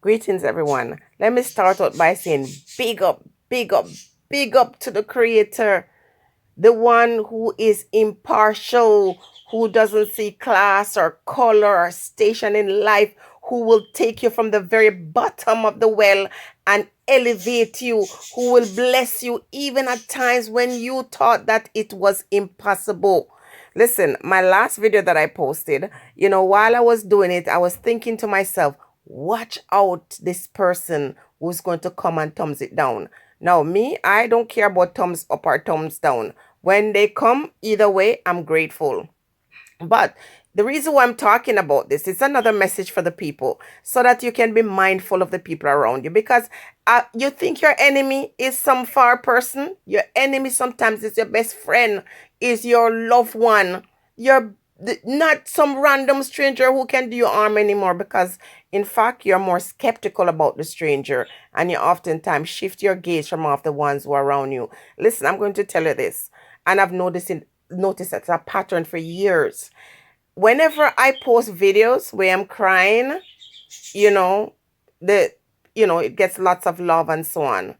Greetings, everyone. Let me start out by saying big up, big up, big up to the Creator, the one who is impartial, who doesn't see class or color or station in life, who will take you from the very bottom of the well and elevate you, who will bless you even at times when you thought that it was impossible. Listen, my last video that I posted, while I was doing it, I was thinking to myself, watch out this person who's going to come and thumbs it down. Now, me, I don't care about thumbs up or thumbs down. When they come, either way, I'm grateful. But the reason why I'm talking about this, it's another message for the people so that you can be mindful of the people around you. Because you think your enemy is some far person. Your enemy sometimes is your best friend, is your loved one. You're not some random stranger who can do you harm anymore, because in fact you're more skeptical about the stranger and you oftentimes shift your gaze from off the ones who are around you. Listen, I'm going to tell you this, and I've noticed it's a pattern for years. Whenever I post videos where I'm crying, it gets lots of love and so on.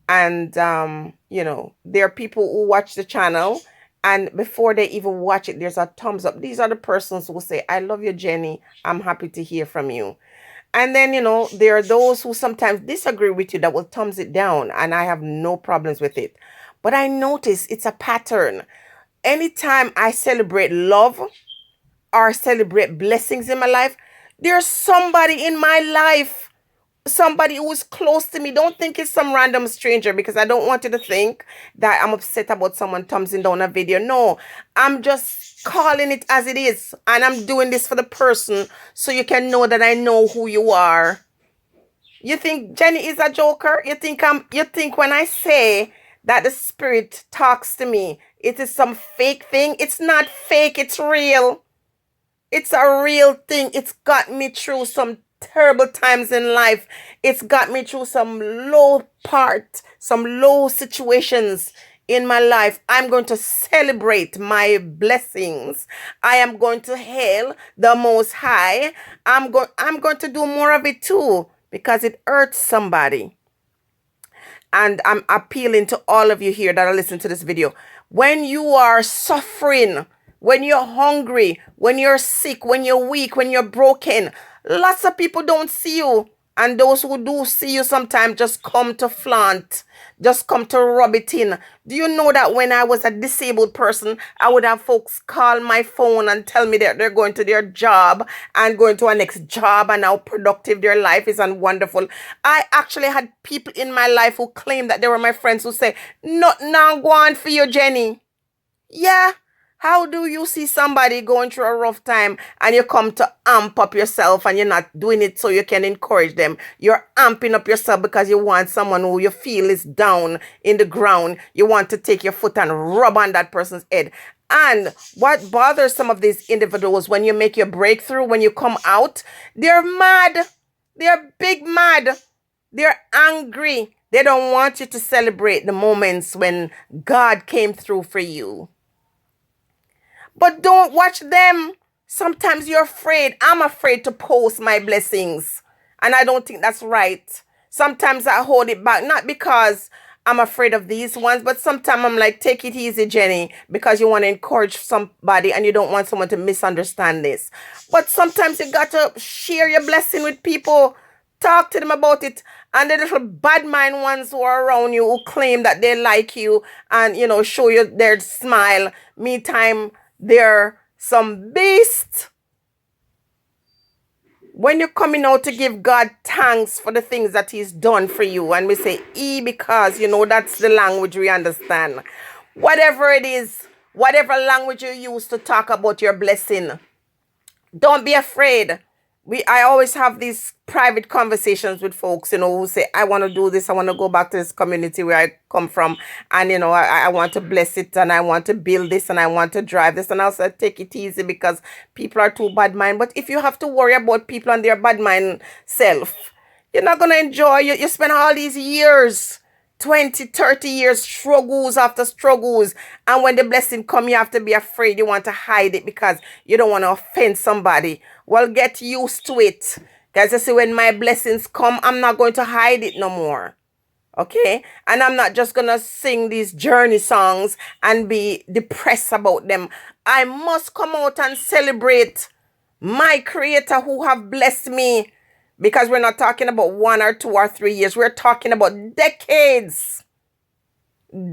And there are people who watch the channel, and before they even watch it, there's a thumbs up. These are the persons who say, I love you, Jenny. I'm happy to hear from you. And then, there are those who sometimes disagree with you that will thumbs it down, and I have no problems with it. But I notice it's a pattern. Anytime I celebrate love or celebrate blessings in my life, there's somebody in my life, somebody who is close to me. Don't think it's some random stranger, because I don't want you to think that I'm upset about someone thumbsing down a video. No, I'm just calling it as it is, and I'm doing this for the person so you can know that I know who you are. You think Jenny is a joker? You think when I say that the spirit talks to me, it is some fake thing? It's not fake, it's real. It's a real thing. It's got me through some terrible times in life. It's got me through some low situations in my life. I'm going to celebrate my blessings. I am going to hail the Most High. I'm going to do more of it too, because it hurts somebody. And I'm appealing to all of you here that are listening to this video. When you are suffering, when you're hungry, when you're sick, when you're weak, when you're broken, lots of people don't see you. And those who do see you sometimes just come to flaunt, just come to rub it in. Do you know that when I was a disabled person, I would have folks call my phone and tell me that they're going to their job and going to a next job and how productive their life is and wonderful. I actually had people in my life who claimed that they were my friends who say, "Nothing now go on for you, Jenny." Yeah. How do you see somebody going through a rough time and you come to amp up yourself, and you're not doing it so you can encourage them? You're amping up yourself because you want someone who you feel is down in the ground. You want to take your foot and rub on that person's head. And what bothers some of these individuals, when you make your breakthrough, when you come out, they're mad. They're big mad. They're angry. They don't want you to celebrate the moments when God came through for you. But don't watch them. Sometimes you're afraid. I'm afraid to post my blessings, and I don't think that's right. Sometimes I hold it back, not because I'm afraid of these ones, but sometimes I'm like, take it easy, Jenny, because you want to encourage somebody and you don't want someone to misunderstand this. But sometimes you got to share your blessing with people. Talk to them about it. And the little bad mind ones who are around you, who claim that they like you and, show you their smile. Meantime, they're some beast. When you're coming out to give God thanks for the things that He's done for you, and we say because that's the language we understand. Whatever it is, whatever language you use to talk about your blessing, don't be afraid. I always have these private conversations with folks, who say, I want to do this. I want to go back to this community where I come from. And, I want to bless it, and I want to build this, and I want to drive this. And I'll say, take it easy, because people are too bad mind. But if you have to worry about people and their bad mind self, you're not going to enjoy. You spend all these years, 20, 30 years, struggles after struggles. And when the blessing come, you have to be afraid. You want to hide it because you don't want to offend somebody. Well, get used to it. Because you see, when my blessings come, I'm not going to hide it no more. Okay? And I'm not just going to sing these journey songs and be depressed about them. I must come out and celebrate my creator who have blessed me. Because we're not talking about 1 or 2 or 3 years. We're talking about decades.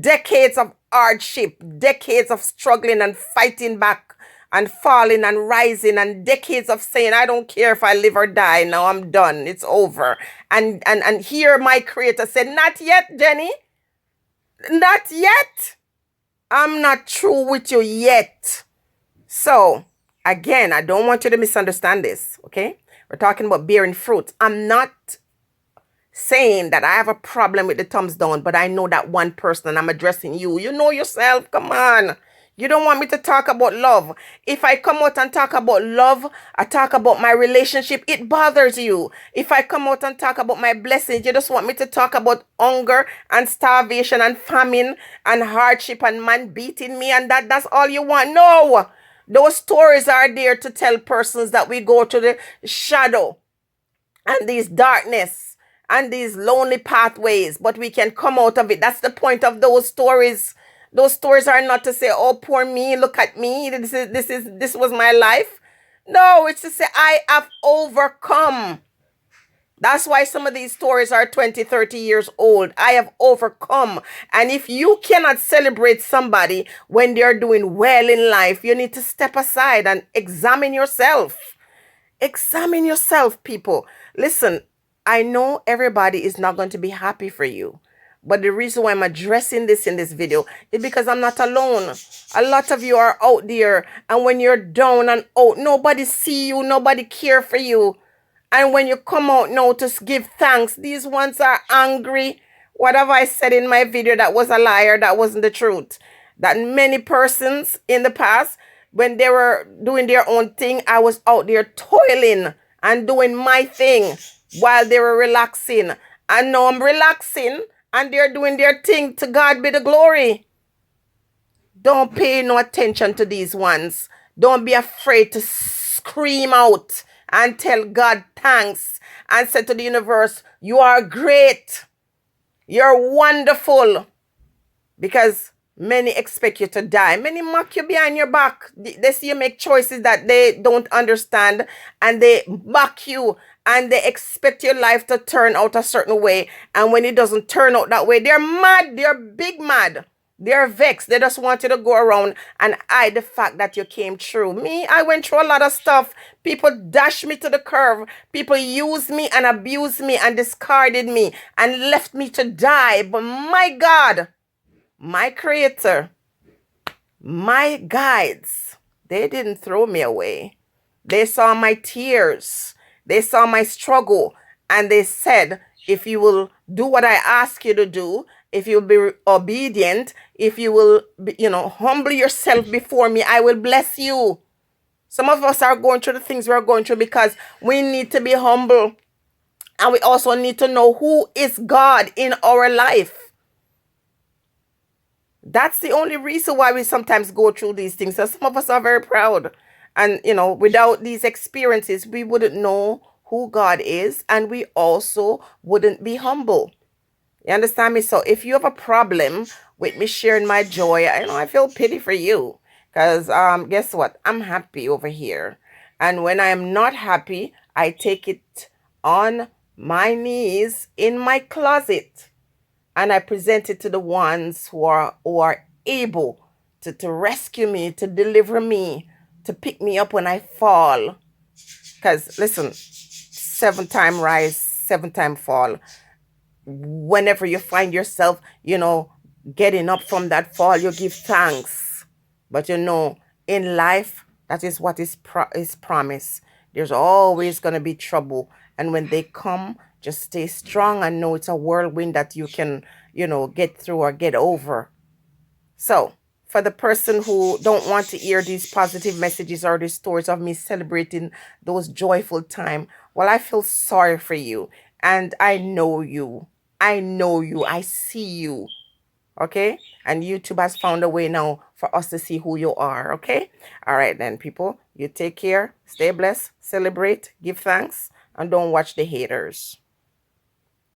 Decades of hardship. Decades of struggling and fighting back and falling and rising, and decades of saying, I don't care if I live or die. Now I'm done. It's over. And here my creator said, not yet, Jenny. Not yet. I'm not through with you yet. So, again, I don't want you to misunderstand this, okay? We're talking about bearing fruit. I'm not saying that I have a problem with the thumbs down, but I know that one person and I'm addressing you. You know yourself. Come on. You don't want me to talk about love. If I come out and talk about love, I talk about my relationship, it bothers you. If I come out and talk about my blessings, you just want me to talk about hunger and starvation and famine and hardship and man beating me, and that's all you want. No. Those stories are there to tell persons that we go to the shadow and these darkness and these lonely pathways, but we can come out of it. That's the point of those stories. Those stories are not to say, oh, poor me, look at me, this was my life. No, it's to say, I have overcome. That's why some of these stories are 20, 30 years old. I have overcome. And if you cannot celebrate somebody when they're doing well in life, you need to step aside and examine yourself. Examine yourself, people. Listen, I know everybody is not going to be happy for you. But the reason why I'm addressing this in this video is because I'm not alone. A lot of you are out there, and when you're down and out, nobody see you, nobody care for you. And when you come out now to give thanks, these ones are angry. Whatever I said in my video that was a liar, that wasn't the truth. That many persons in the past, when they were doing their own thing, I was out there toiling and doing my thing while they were relaxing. And now I'm relaxing and they're doing their thing. To God be the glory. Don't pay no attention to these ones. Don't be afraid to scream out and tell God thanks and say to the universe, you are great. You're wonderful. Because many expect you to die. Many mock you behind your back. They see you make choices that they don't understand, and they mock you, and they expect your life to turn out a certain way. And when it doesn't turn out that way, they're mad. They're big mad. They're vexed. They just want you to go around and hide the fact that you came through. Me, I went through a lot of stuff. People dashed me to the curve. People used me and abused me and discarded me and left me to die. But my God, my creator, my guides, they didn't throw me away. They saw my tears. They saw my struggle. And they said, if you will do what I ask you to do, if you'll be obedient, if you will, humble yourself before me, I will bless you. Some of us are going through the things we're going through because we need to be humble. And we also need to know who is God in our life. That's the only reason why we sometimes go through these things. So some of us are very proud. And, without these experiences, we wouldn't know who God is. And we also wouldn't be humble. You understand me? So if you have a problem with me sharing my joy, I feel pity for you. Because guess what? I'm happy over here. And when I am not happy, I take it on my knees in my closet. And I present it to the ones who are able to rescue me, to deliver me, to pick me up when I fall. Because listen, 7-time rise, 7-time fall. Whenever you find yourself, getting up from that fall, you give thanks. But in life, that is what is promised. There's always going to be trouble. And when they come, just stay strong and know it's a whirlwind that you can, get through or get over. So, for the person who don't want to hear these positive messages or these stories of me celebrating those joyful time, well, I feel sorry for you. And I know you. I know you. I see you. Okay? And YouTube has found a way now for us to see who you are. Okay? All right then, people. You take care. Stay blessed. Celebrate. Give thanks. and don't watch the haters.